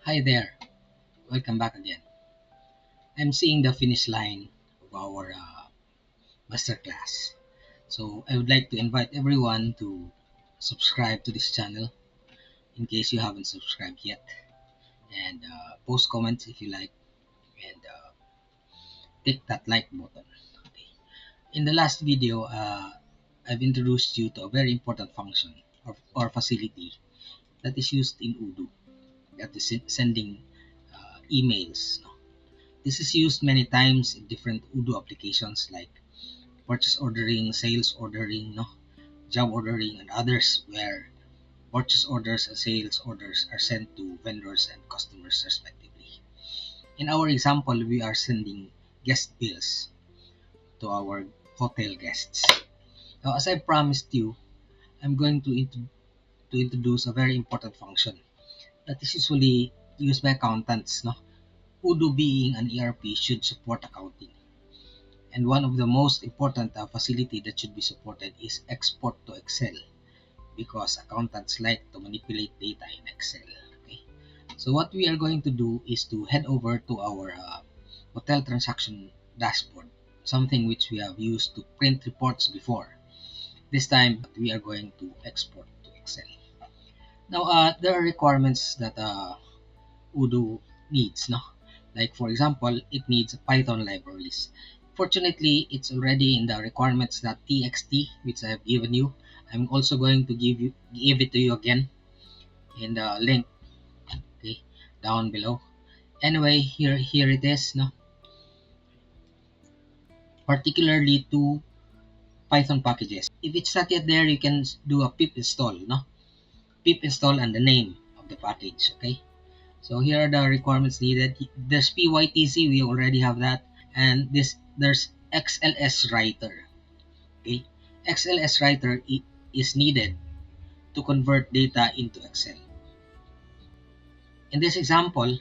Hi there, welcome back again. I'm seeing the finish line of our masterclass. So I would like to invite everyone to subscribe to this channel in case you haven't subscribed yet, and post comments if you like, and click that like button. Okay. In the last video, I've introduced you to a very important function or facility that is used in Odoo, that is sending emails. No? This is used many times in different Odoo applications like purchase ordering, sales ordering, no, job ordering, and others where purchase orders and sales orders are sent to vendors and customers respectively. In our example, we are sending guest bills to our hotel guests. Now, as I promised you, I'm going to introduce a very important function that is usually used by accountants. No? Odoo being an ERP should support accounting. And one of the most important facility that should be supported is export to Excel because accountants like to manipulate data in Excel. Okay, so what we are going to do is to head over to our hotel transaction dashboard, something which we have used to print reports before. This time we are going to export to Excel. Now there are requirements that Odoo needs, no? Like for example, it needs Python libraries. Fortunately, it's already in the requirements.txt which I have given you. I'm also going to give it to you again in the link, okay, down below. Anyway, here it is, no? Particularly to Python packages. If it's not yet there, you can do a pip install, no? Pip install and the name of the package, okay? So here are the requirements needed. There's PYTC, we already have that, and there's XLS writer. Okay, XLS writer is needed to convert data into Excel. In this example,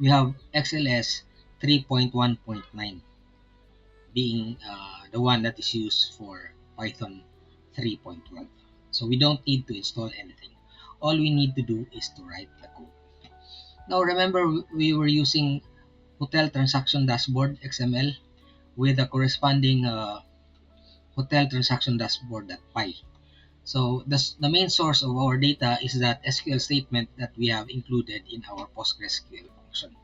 we have XLS 3.1.9 being the one that is used for Python 3.12. So we don't need to install anything. All we need to do is to write the code. Now remember, we were using hotel transaction dashboard XML with the corresponding hotel transaction dashboard.py. So the main source of our data is that SQL statement that we have included in our PostgreSQL function.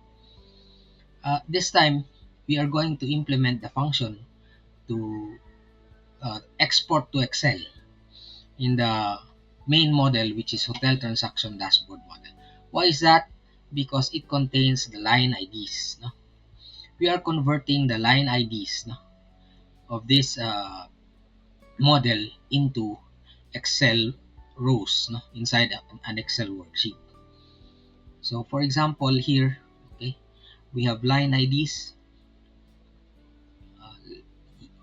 This time, we are going to implement the function to export to Excel in the main model, which is hotel transaction dashboard model. Why is that? Because it contains the line IDs. No? We are converting the line IDs, no, of this model into Excel rows, no, inside an Excel worksheet. So for example here, okay, we have line IDs, uh,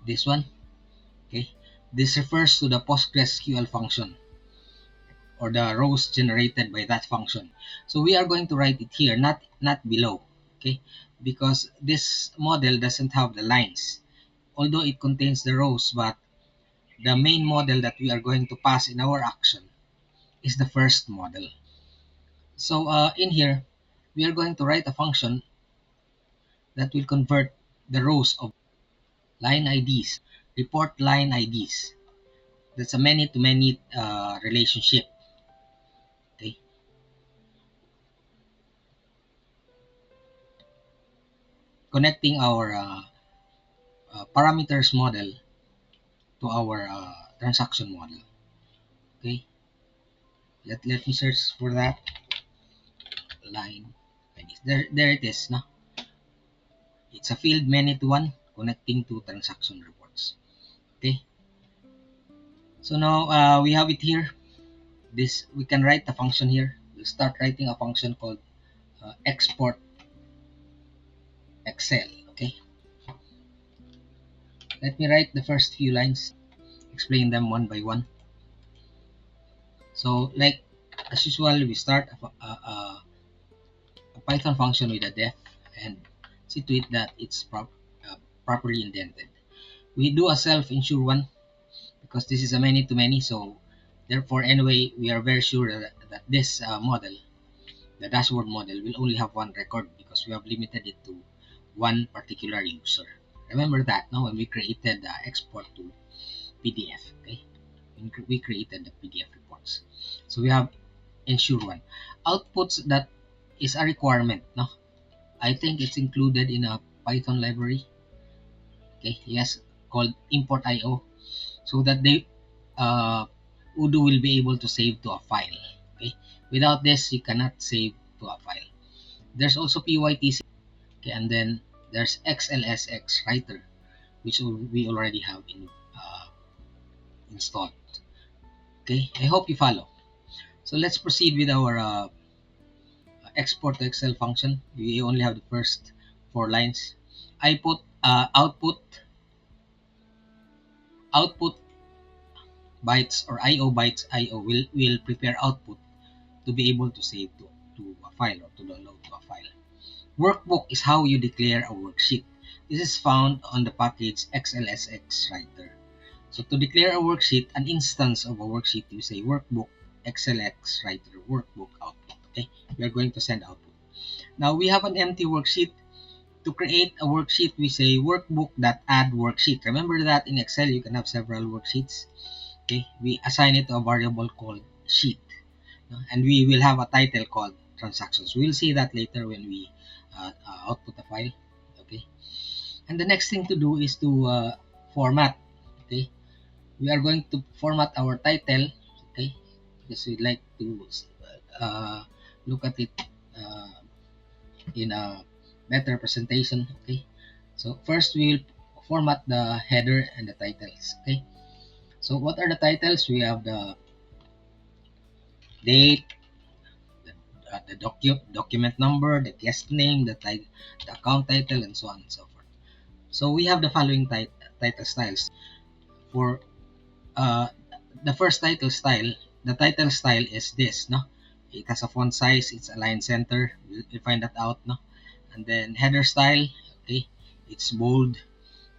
this one, okay, this refers to the PostgreSQL function or the rows generated by that function. So we are going to write it here, not below, okay, because this model doesn't have the lines, although it contains the rows, but the main model that we are going to pass in our action is the first model. So in here, we are going to write a function that will convert the rows of line IDs, report line IDs. That's a many-to-many relationship. Okay, connecting our parameters model to our transaction model. Okay, let me search for that line IDs. There it is. No, it's a field many-to-one connecting to transaction reports. Okay, so now we have it here. This we can write the function here. We'll start writing a function called export Excel. Okay, let me write the first few lines, explain them one by one. So like as usual, we start a Python function with a def and see to it that it's properly indented. We do a self-insure one because this is a many-to-many, so therefore anyway we are very sure that this model, the dashboard model will only have one record because we have limited it to one particular user. Remember that now when we created the export to PDF, okay? We created the PDF reports. So we have ensure one. Outputs, that is a requirement, no? I think it's included in a Python library. Okay, yes, called import IO, so that they Odoo will be able to save to a file. Okay, without this you cannot save to a file. There's also PYTC, okay, and then there's XLSX writer, which we already have installed. Okay, I hope you follow. So let's proceed with our export to Excel function. We only have the first 4 lines. Output bytes, or IO bytes IO will prepare output to be able to save to a file, or to download to a file. Workbook is how you declare a worksheet. This is found on the package XLSX writer. So to declare a worksheet, an instance of a worksheet, you say workbook XLX writer workbook output. Okay, we are going to send output. Now we have an empty worksheet. To create a worksheet, we say workbook.add worksheet. Remember that in Excel you can have several worksheets. Okay, we assign it to a variable called sheet, and we will have a title called transactions. We'll see that later when we output the file. Okay, and the next thing to do is to format. Okay, we are going to format our title. Okay, because we'd like to look at it in a better presentation. Okay, so first we will format the header and the titles. Okay, so what are the titles? We have the date, the document number, the guest name, the account title, and so on and so forth. So we have the following title styles. For the first title style, the title style is this, no? It has a font size, it's aligned center. We'll find that out, no? And then header style, okay, it's bold.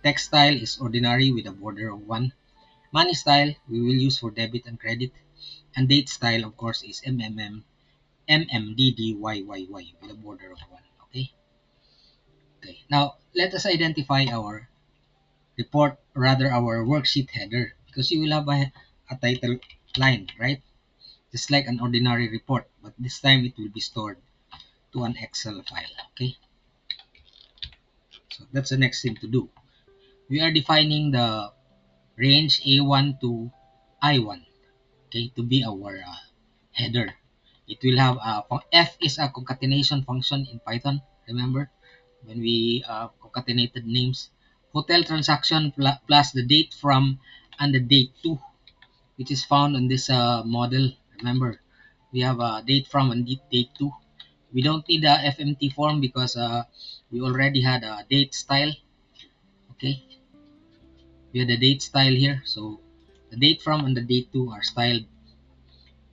Text style is ordinary with a border of 1. Money style we will use for debit and credit. And date style, of course, is MMDDYYY with a border of 1. Okay. Okay. Now let us identify our report, rather our worksheet header, because you will have a title line, right? Just like an ordinary report, but this time it will be stored to an Excel file. Okay. So that's the next thing to do. We are defining the range A1 to I1, okay, to be our header. It will have F is a concatenation function in Python. Remember when we concatenated names, hotel transaction plus the date from and the date to, which is found on this model. Remember, we have a date from and date to. We don't need a FMT form because we already had a date style. Okay, we had the date style here, so the date from and the date to are styled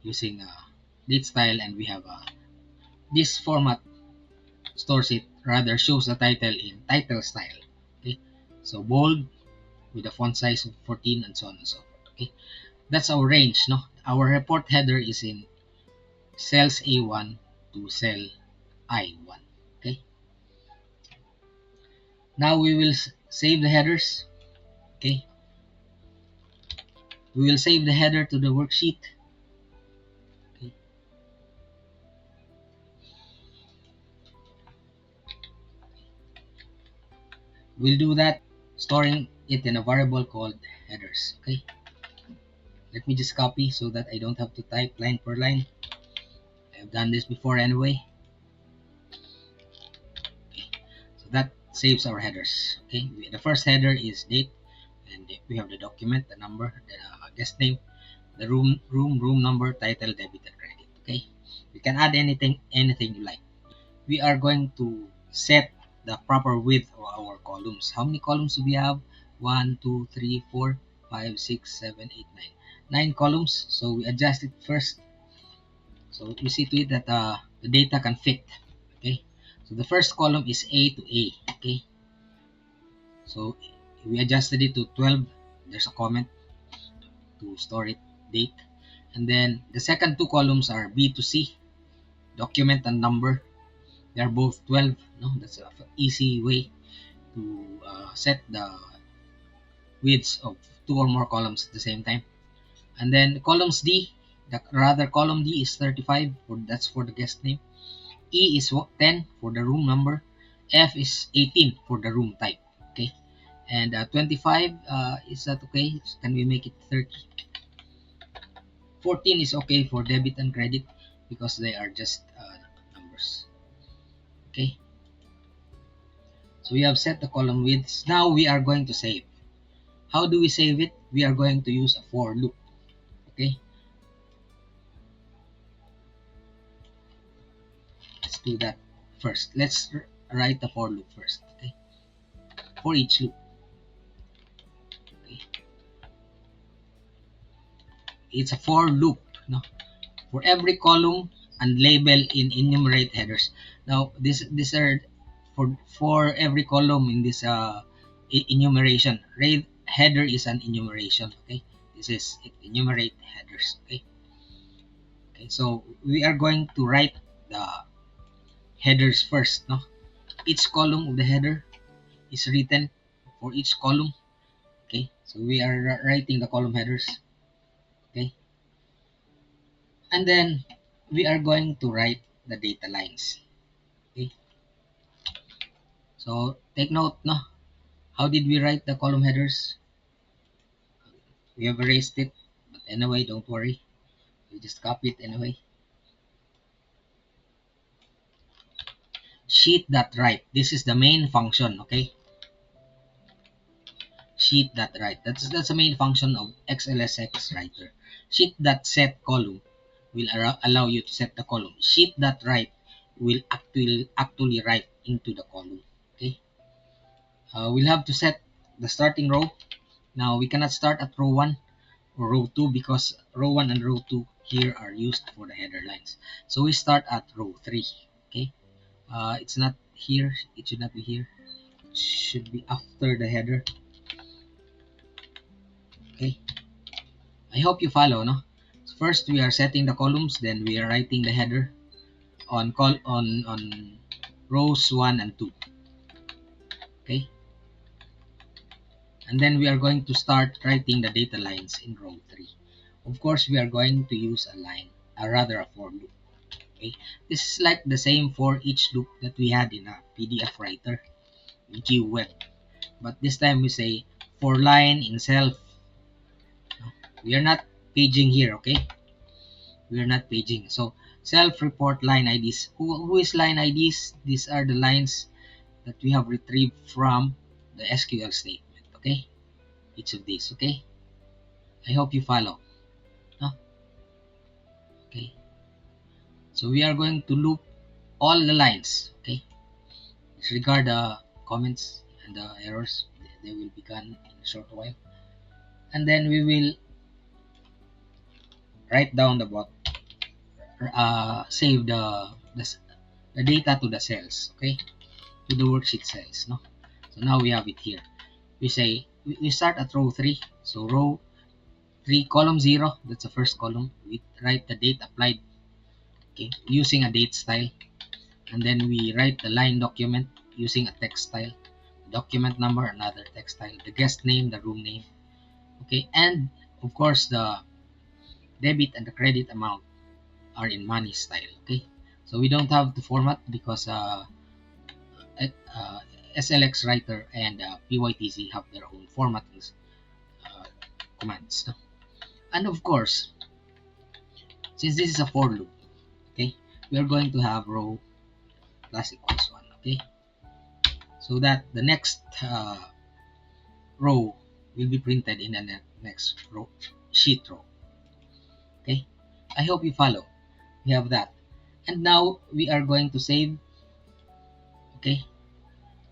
using date style, and we have this format stores it, rather shows the title in title style. Okay, so bold with a font size of 14 and so on and so forth. Okay, that's our range, no? Our report header is in cells A1 to cell I1. Okay, now we will save the headers. Okay, we will save the header to the worksheet. Okay, we'll do that storing it in a variable called headers. Okay, let me just copy so that I don't have to type line per line. I've done this before anyway. Okay, so that saves our headers. Okay, the first header is date, and we have the document, the number, the guest name, the room number, title, debit, and credit. Okay, you can add anything you like. We are going to set the proper width of our columns. How many columns do we have? 1, 2, 3, 4, 5, 6, 7, 8, 9. 9 columns. So we adjust it first. So we see to it that the data can fit. Okay. So the first column is A to A. Okay. So we adjusted it to 12. There's a comment to store it date. And then the second 2 columns are B to C. document and number. They are both 12. No, that's an easy way to set the widths of two or more columns at the same time. And then columns D, column D is 35, that's for the guest name. E is 10 for the room number. F is 18 for the room type. Okay, and 25, is that okay? Can we make it 30? 14 is okay for debit and credit because they are just numbers. Okay, so we have set the column widths. Now we are going to save. How do we save it? We are going to use a for loop. Okay, let's do that first. Let's write the for loop first. Okay, for each loop. Okay, it's a for loop. No, for every column and label in enumerate headers. Now these are for every column in this enumeration. Header is an enumeration. Okay, this is it, enumerate headers. Okay, okay, so we are going to write the headers first. No, each column of the header is written for each column. Okay, so we are writing the column headers. Okay, and then we are going to write the data lines. Okay, so take note. No, how did we write the column headers? We have erased it, but anyway, don't worry, we just copy it anyway. Sheet.write, this is the main function. Okay, sheet.write, that's the main function of XLSX writer. Sheet.set column will allow you to set the column. Sheet.write will actually write into the column. Okay, we'll have to set the starting row. Now we cannot start at row 1 or row 2 because row 1 and row 2 here are used for the header lines. So we start at row 3. Okay, it's not here, it should not be here, it should be after the header. Okay, I hope you follow. No, so first we are setting the columns, then we are writing the header on rows 1 and 2. Okay, and then we are going to start writing the data lines in row 3. Of course, we are going to use a line, or rather a for loop. Okay, this is like the same for each loop that we had in a PDF writer in GWeb, but this time we say for line in self. We are not paging here. Okay, we are not paging. So self report line IDs. Who is line IDs? These are the lines that we have retrieved from the SQL statement. Okay, each of these. Okay, I hope you follow. No? Okay, so we are going to loop all the lines. Okay, disregard the comments and the errors, they will be gone in a short while, and then we will write down the save the data to the cells. Okay, to the worksheet cells. No, so now we have it here. We say we start at row 3. So row 3, column 0, that's the first column. We write the date applied. Okay, using a date style, and then we write the line document using a text style. Document number, another text style. The guest name, the room name. Okay, and of course the debit and the credit amount are in money style. Okay, so we don't have to format because SLX writer and PYTZ have their own formatting commands. No? And of course, since this is a for loop, okay, we are going to have row plus equals 1. Okay, so that the next row will be printed in the next row, sheet row. Okay, I hope you follow. We have that, and now we are going to save. Okay,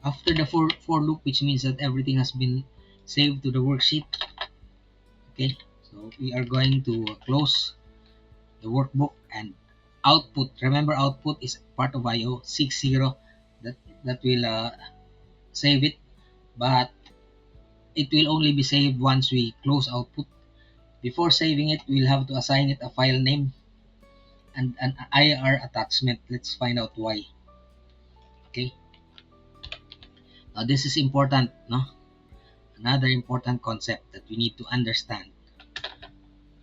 after the for loop, which means that everything has been saved to the worksheet. Okay, so we are going to close the workbook and output. Remember, output is part of IO 60. That will save it, but it will only be saved once we close output. Before saving it, we'll have to assign it a file name, and an IR attachment. Let's find out why. Okay. Now this is important, no? Another important concept that we need to understand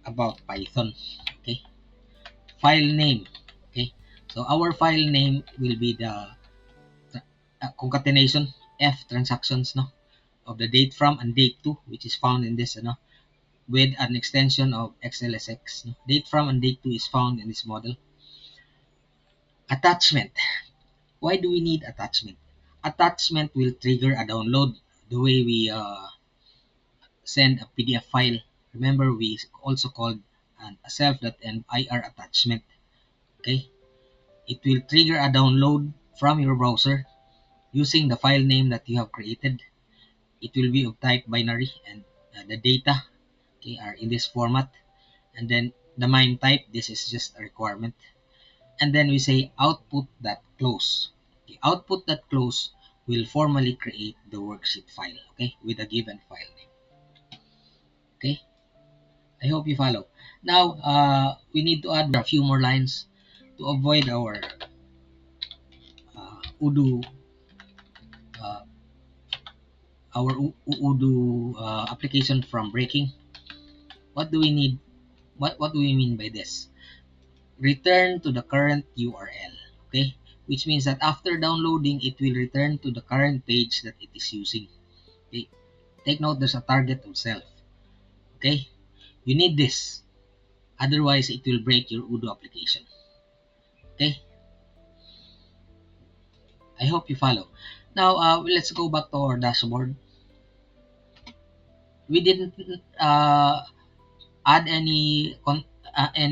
about Python. Okay. File name. Okay. So our file name will be the concatenation F transactions, no, of the date from and date to, which is found in this, no, with an extension of XLSX. No? Date from and date to is found in this model. Attachment. Why do we need attachment? Attachment will trigger a download the way we send a PDF file. Remember, we also called a self.ir attachment. Okay, it will trigger a download from your browser using the file name that you have created. It will be of type binary, and the data, okay, are in this format. And then the MIME type, this is just a requirement. And then we say output.close. Okay, output.close will formally create the worksheet file, okay, with a given file name. Okay, I hope you follow. Now we need to add a few more lines to avoid our Odoo uh, application from breaking. What do we need? What do we mean by this? Return to the current URL. Okay, which means that after downloading, it will return to the current page that it is using. Okay, take note, there's a target of self. Okay, you need this, otherwise it will break your Odoo application. Okay, I hope you follow. Now let's go back to our dashboard. We didn't add any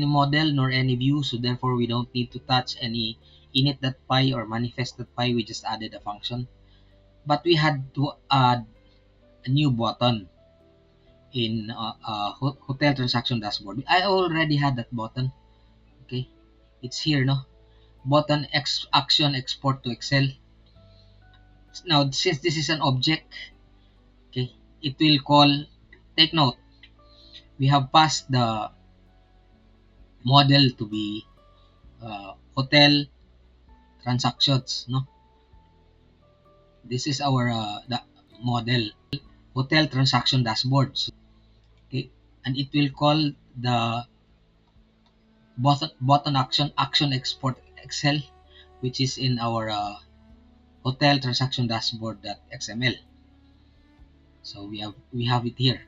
model nor any view, so therefore we don't need to touch any init.py or manifest.py. We just added a function, but we had to add a new button in hotel transaction dashboard. I already had that button. Okay, it's here, no, button action export to Excel. Now since this is an object, okay, it will call, take note, we have passed the model to be hotel transactions, no, this is our the model hotel transaction dashboard. So, okay, and it will call the button action export Excel, which is in our hotel transaction dashboard.xml. So we have it here.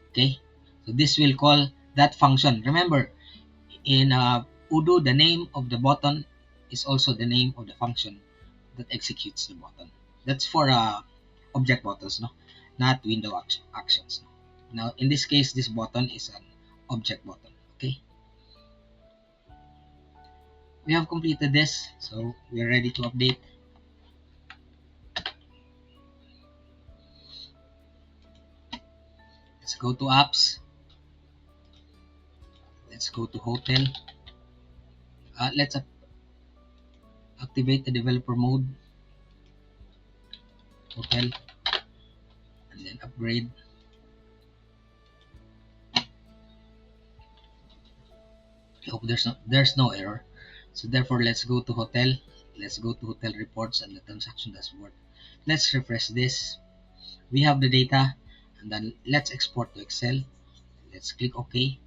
Okay, so this will call that function. Remember, in Odoo, the name of the button is also the name of the function that executes the button. That's for object buttons, no, not window actions. Now in this case, this button is an object button. Okay, we have completed this, so we are ready to update. Let's go to apps. Let's go to hotel. Let's activate the developer mode, hotel, and then upgrade. I hope there's no error. So therefore, let's go to hotel. Let's go to hotel reports and the transaction dashboard. Let's refresh this. We have the data, and then let's export to Excel. Let's click OK.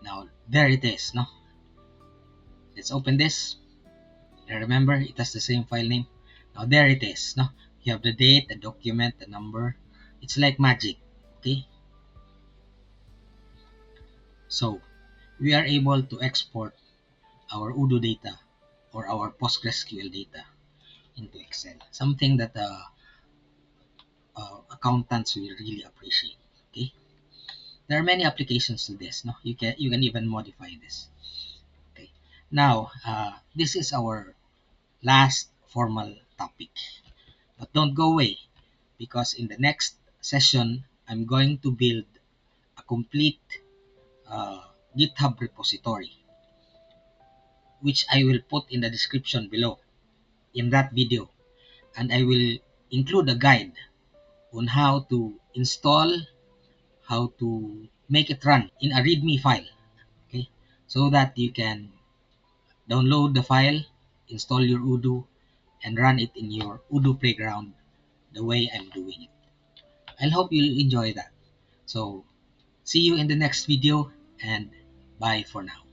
Now there it is. No, let's open this. And remember, it has the same file name. Now there it is. No, you have the date, the document, the number. It's like magic. Okay. So we are able to export our Odoo data or our PostgreSQL data into Excel. Something that accountants will really appreciate. Okay. There are many applications to this. No, you can even modify this. Okay. Now this is our last formal topic, but don't go away, because in the next session I'm going to build a complete GitHub repository, which I will put in the description below in that video, and I will include a guide on how to install, how to make it run in a readme file, okay, so that you can download the file, install your Odoo, and run it in your Odoo playground the way I'm doing it. I hope you'll enjoy that. So see you in the next video, and bye for now.